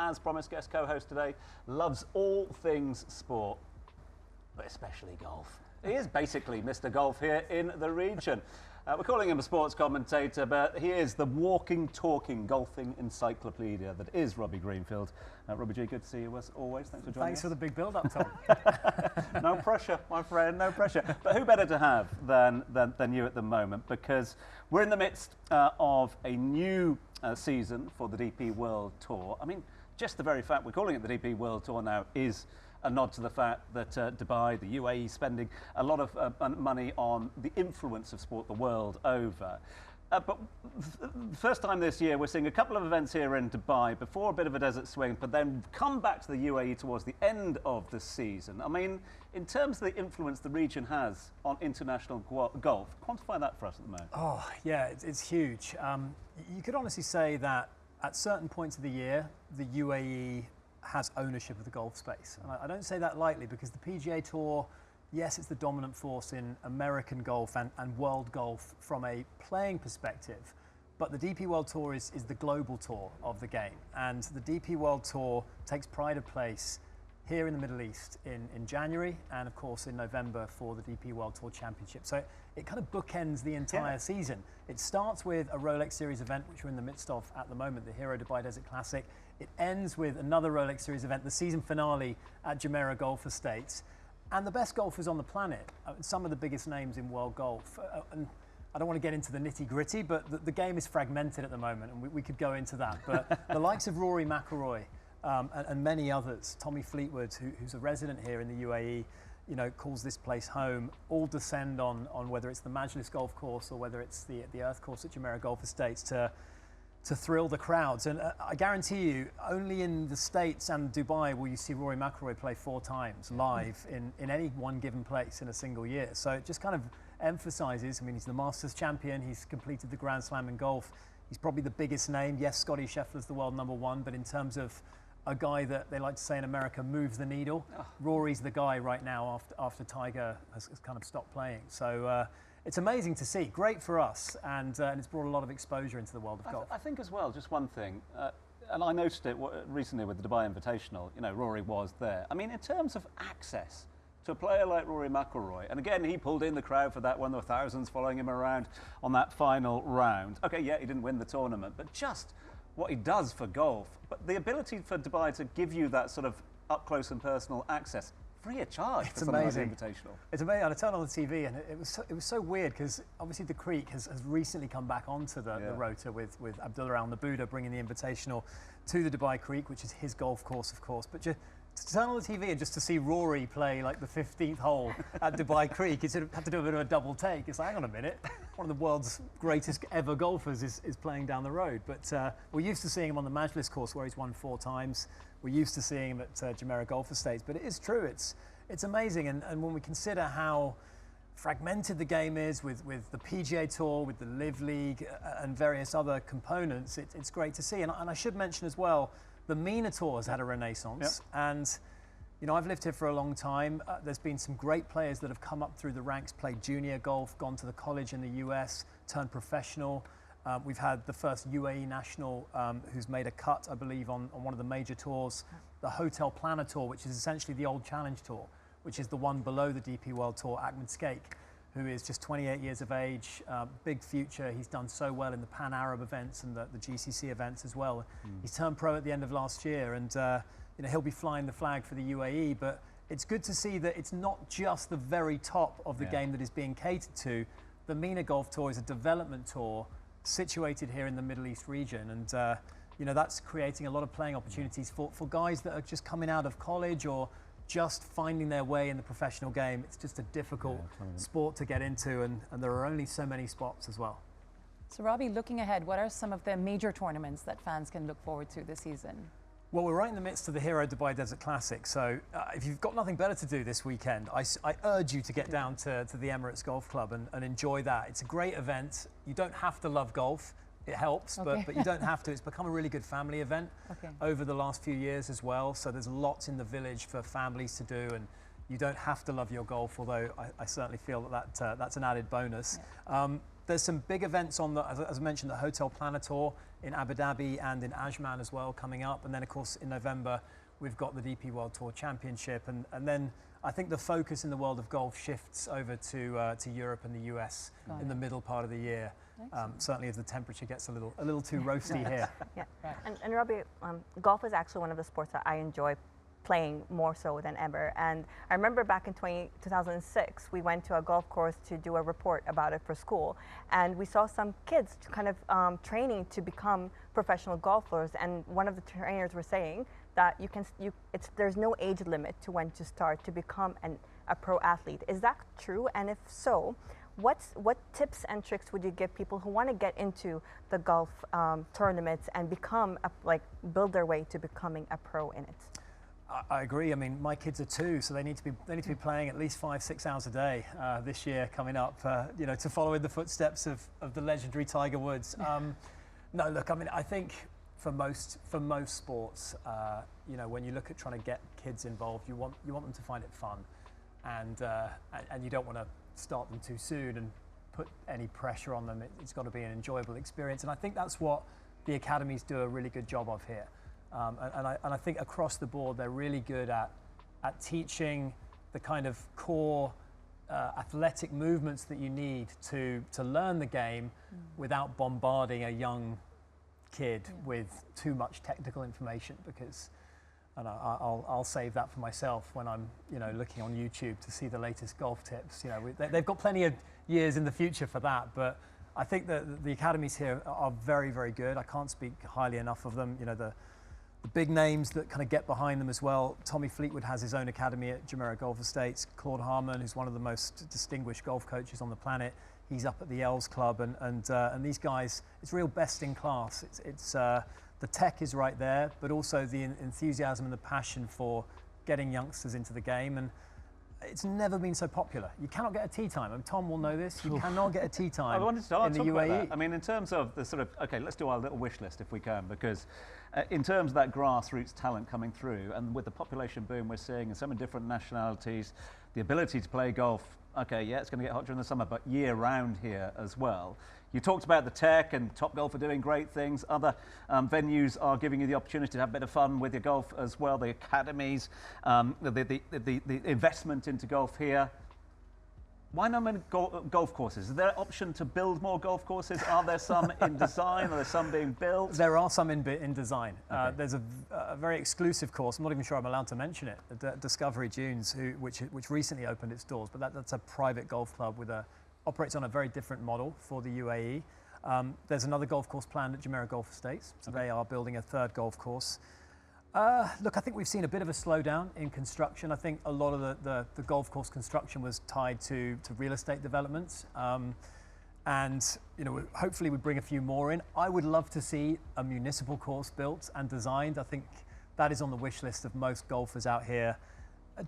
as promised, guest co-host today, loves all things sport, but especially golf. He is basically Mr. Golf here in the region. We're calling him a sports commentator, but he is the walking, talking, golfing encyclopedia that is Robbie Greenfield. Robbie G, good to see you as always. Thanks for joining us. Thanks for the big build-up, Tom. No pressure, my friend, no pressure. But who better to have than you at the moment, because we're in the midst of a new season for the DP World Tour. I mean, just the very fact we're calling it the DP World Tour now is a nod to the fact that Dubai, the UAE, spending a lot of money on the influence of sport the world over. But first time this year, we're seeing a couple of events here in Dubai before a bit of a desert swing, but then come back to the UAE towards the end of the season. I mean, in terms of the influence the region has on international golf, quantify that for us at the moment. Oh, yeah, it's huge. You could honestly say that at certain points of the year, the UAE has ownership of the golf space. And I don't say that lightly, because the PGA Tour, yes, it's the dominant force in American golf and world golf from a playing perspective, but the DP World Tour is the global tour of the game. And the DP World Tour takes pride of place here in the Middle East in January, and of course in November for the DP World Tour Championship. So it kind of bookends the entire season. It starts with a Rolex Series event, which we're in the midst of at the moment, the Hero Dubai Desert Classic. It ends with another Rolex Series event, the season finale at Jumeirah Golf Estates. And the best golfers on the planet, some of the biggest names in world golf. And I don't want to get into the nitty gritty, but the game is fragmented at the moment, and we could go into that. But the likes of Rory McIlroy and many others, Tommy Fleetwood, who's a resident here in the UAE, you know, calls this place home, all descend on whether it's the Majlis golf course or whether it's the Earth course at Jumeirah Golf Estates to thrill the crowds. And I guarantee you, only in the States and Dubai will you see Rory McIlroy play 4 times live in any one given place in a single year. So it just kind of emphasizes, I mean, he's the Masters champion, he's completed the Grand Slam in golf, he's probably the biggest name. Yes, Scottie Scheffler's the world #1, but in terms of a guy that they like to say in America moves the needle, Rory's the guy right now after Tiger has kind of stopped playing. So it's amazing to see, great for us, and it's brought a lot of exposure into the world of golf. I think as well, just one thing, and I noticed it recently with the Dubai Invitational, you know, Rory was there. I mean, in terms of access to a player like Rory McIlroy, and again, he pulled in the crowd for that one, there were thousands following him around on that final round. Okay, yeah, he didn't win the tournament, but just what he does for golf, but the ability for Dubai to give you that sort of up close and personal access, free of charge. It's for amazing. Like the Invitational. It's amazing. I turned on the TV and it was so weird, because obviously the Creek has recently come back onto the rota with Abdullah Al Nabuda bringing the Invitational to the Dubai Creek, which is his golf course, of course. But to turn on the TV and just to see Rory play like the 15th hole at Dubai Creek, you sort of had to do a bit of a double take. It's like, hang on a minute, one of the world's greatest ever golfers is playing down the road. But we're used to seeing him on the Majlis course, where he's won 4 times. We're used to seeing him at Jumeirah Golf Estates. But it is true, it's amazing. And when we consider how fragmented the game is with the PGA Tour, with the Live League and various other components, it's great to see. And I should mention as well, the MENA Tour has had a renaissance, and you know, I've lived here for a long time. There's been some great players that have come up through the ranks, played junior golf, gone to the college in the US, turned professional. We've had the first UAE national who's made a cut, I believe, on one of the major tours, the Hotel Planner Tour, which is essentially the old Challenge Tour, which is the one below the DP World Tour. Ahmed Skeik, who is just 28 years of age, big future. He's done so well in the Pan-Arab events and the GCC events as well. He's turned pro at the end of last year, and you know, he'll be flying the flag for the UAE. But it's good to see that it's not just the very top of the game that is being catered to. The MENA Golf Tour is a development tour situated here in the Middle East region, and you know, that's creating a lot of playing opportunities for guys that are just coming out of college or just finding their way in the professional game. It's just a difficult sport to get into, and there are only so many spots as well. So Robbie, looking ahead, what are some of the major tournaments that fans can look forward to this season? Well, we're right in the midst of the Hero Dubai Desert Classic, so if you've got nothing better to do this weekend, I urge you to get down to the Emirates Golf Club and enjoy that. It's a great event. You don't have to love golf. It helps, but you don't have to. It's become a really good family event over the last few years as well. So there's lots in the village for families to do, and you don't have to love your golf, although I certainly feel that that's an added bonus. there's some big events on the, as I mentioned, the Hotel Planet Tour in Abu Dhabi and in Ajman as well coming up. And then, of course, in November, we've got the DP World Tour Championship. And then I think the focus in the world of golf shifts over to Europe and the US in the middle part of the year. Certainly as the temperature gets a little too roasty here. Yeah. Right. And Robbie, golf is actually one of the sports that I enjoy playing more so than ever. And I remember back in 2006, we went to a golf course to do a report about it for school. And we saw some kids kind of training to become professional golfers. And one of the trainers were saying that there's no age limit to when to start to become a pro athlete. Is that true? And if so, what tips and tricks would you give people who want to get into the golf tournaments and build their way to becoming a pro in it? I agree. I mean, my kids are 2, so they need to be playing at least 5-6 hours a day this year coming up. To follow in the footsteps of the legendary Tiger Woods. No, look. I mean, I think for most sports, when you look at trying to get kids involved, you want them to find it fun, and you don't want to start them too soon and put any pressure on them. It's got to be an enjoyable experience, and I think that's what the academies do a really good job of here. And I think across the board, they're really good at teaching the kind of core athletic movements that you need to learn the game without bombarding a young kid with too much technical information, because I'll save that for myself when I'm looking on YouTube to see the latest golf tips. They've got plenty of years in the future for that, but I think that the academies here are very, very good. I can't speak highly enough of them. The big names that kind of get behind them as well. Tommy Fleetwood has his own academy at Jumeirah Golf Estates. Claude Harmon, who's one of the most distinguished golf coaches on the planet, he's up at the Els Club, and these guys, it's real best in class. It's the tech is right there, but also the enthusiasm and the passion for getting youngsters into the game, and it's never been so popular. You cannot get a tee time, and Tom will know this. You cannot get a tee time I wanted to in the UAE. I mean, in terms of the sort of, okay, let's do our little wish list if we can, because in terms of that grassroots talent coming through, and with the population boom we're seeing in so many different nationalities, the ability to play golf, okay, yeah, it's going to get hot during the summer, but year-round here as well. You talked about the tech, and Topgolf are doing great things. Other venues are giving you the opportunity to have a bit of fun with your golf as well. The academies, the investment into golf here. Why not many golf courses? Is there an option to build more golf courses? Are there some in design? Are there some being built? There are some in design. Okay. There's a very exclusive course. I'm not even sure I'm allowed to mention it. Discovery Dunes, which recently opened its doors, but that's a private golf club operates on a very different model for the UAE. There's another golf course planned at Jumeirah Golf Estates, so they are building a third golf course. Look, I think we've seen a bit of a slowdown in construction. I think a lot of the golf course construction was tied to real estate developments. And hopefully we bring a few more in. I would love to see a municipal course built and designed. I think that is on the wish list of most golfers out here.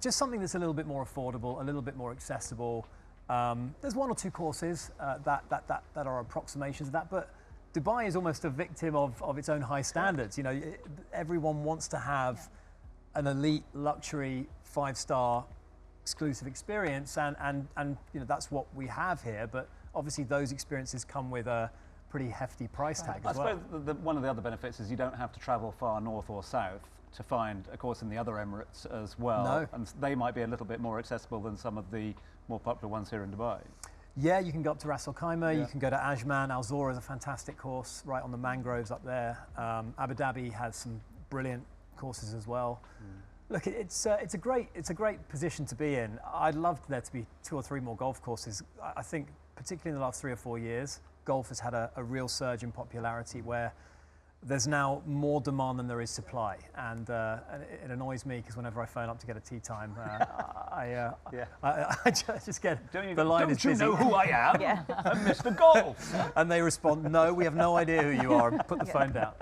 Just something that's a little bit more affordable, a little bit more accessible. There's 1 or 2 courses that are approximations of that, but Dubai is almost a victim of its own high standards. Everyone wants to have an elite luxury 5-star exclusive experience, and that's what we have here. But obviously, those experiences come with a pretty hefty price tag as well. I suppose one of the other benefits is you don't have to travel far north or south to find a course in the other Emirates as well. No. And they might be a little bit more accessible than some of the more popular ones here in Dubai. Yeah, you can go up to Ras Al Khaimah, you can go to Ajman. Al Zora is a fantastic course right on the mangroves up there. Abu Dhabi has some brilliant courses as well. Look, it's a great position to be in. I'd love there to be 2 or 3 more golf courses. I think particularly in the last 3 or 4 years, golf has had a real surge in popularity where there's now more demand than there is supply, and it annoys me because whenever I phone up to get a tee time, I just get the line is busy. Don't you know who I am? Yeah. I'm Mr. Golf. And they respond, no, we have no idea who you are. Put the phone down.